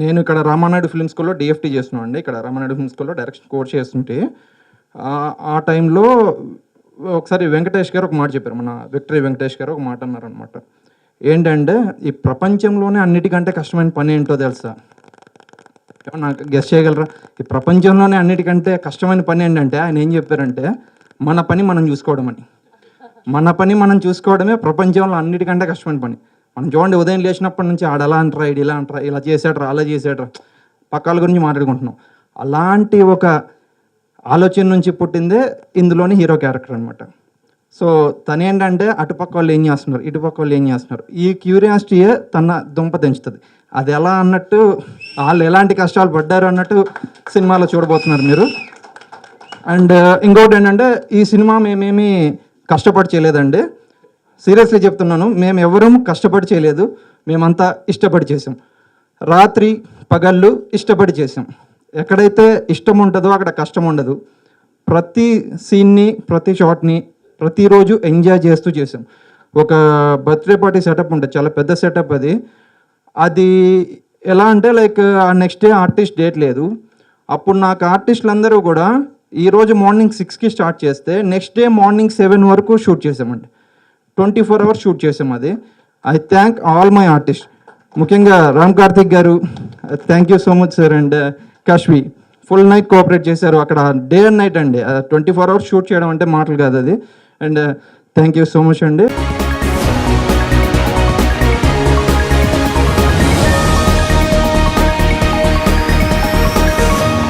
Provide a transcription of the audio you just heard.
నేను ఇక్కడ రామానాయుడు ఫిల్మ్ స్కూల్లో డిఎఫ్టీ చేస్తున్నాను అండి. ఇక్కడ రామానాయుడు ఫిల్మ్ స్కూల్లో డైరెక్షన్ కోర్స్ చేస్తుంటే ఆ టైంలో ఒకసారి వెంకటేష్ గారు ఒక మాట చెప్పారు. మన విక్టరీ వెంకటేష్ గారు ఒక మాట అన్నారనమాట. ఏంటంటే, ఈ ప్రపంచంలోనే అన్నిటికంటే కష్టమైన పని ఏంటో తెలుసా? నాకు గెస్ చేయగలరా? ఈ ప్రపంచంలోనే అన్నిటికంటే కష్టమైన పని ఏంటంటే ఆయన ఏం చెప్పారంటే, మన పని మనం చూసుకోవడం అని. మన పని మనం చూసుకోవడమే ప్రపంచంలో అన్నిటికంటే కష్టమైన పని. మనం చూడండి, ఉదయం లేచినప్పటి నుంచి ఆడ అలా అంటారా, ఇలా అంటారా, ఇలా చేసాడరా, అలా చేసాడరా, పక్కాల గురించి మాట్లాడుకుంటున్నాం. అలాంటి ఒక ఆలోచన నుంచి పుట్టిందే ఇందులోని హీరో క్యారెక్టర్ అనమాట. సో తనేంటంటే అటుపక్క వాళ్ళు ఏం చేస్తున్నారు, ఇటుపక్క వాళ్ళు ఏం చేస్తున్నారు, ఈ క్యూరియాసిటీయే తన దుంప తెంచుతుంది. అది ఎలా అన్నట్టు, వాళ్ళు ఎలాంటి కష్టాలు పడ్డారు అన్నట్టు సినిమాలో చూడబోతున్నారు మీరు. అండ్ ఇంకోటి ఏంటంటే, ఈ సినిమా మేమేమి కష్టపడి చేయలేదండి. సీరియస్లీ చెప్తున్నాను, మేము ఎవరూ కష్టపడి చేయలేదు. మేమంతా ఇష్టపడి చేసాం. రాత్రి పగళ్ళు ఇష్టపడి చేసాం. ఎక్కడైతే ఇష్టం ఉంటుందో అక్కడ కష్టం ఉండదు. ప్రతి సీన్ని, ప్రతి షాట్ని ప్రతిరోజు ఎంజాయ్ చేస్తూ చేసాం. ఒక బర్త్డే పార్టీ సెటప్ ఉంటుంది, చాలా పెద్ద సెటప్ అది. అది ఎలా అంటే లైక్ ఆ నెక్స్ట్ డే ఆర్టిస్ట్ డేట్ లేదు. అప్పుడు నాకు ఆర్టిస్టులు అందరూ కూడా ఈరోజు మార్నింగ్ 6కి స్టార్ట్ చేస్తే నెక్స్ట్ డే మార్నింగ్ 7 వరకు షూట్ చేసామండి. 24 hours షూట్ చేసాం. అది I thank all my artist, ముఖ్యంగా Ram Karthik garu, thank you so much sir. And Kashvi full night cooperate చేశారు. అక్కడ డే అండ్ నైట్ అండి, 24 hours షూట్ చేయడం అంటే మాటలు కాదు అది. And thank you so much అండి.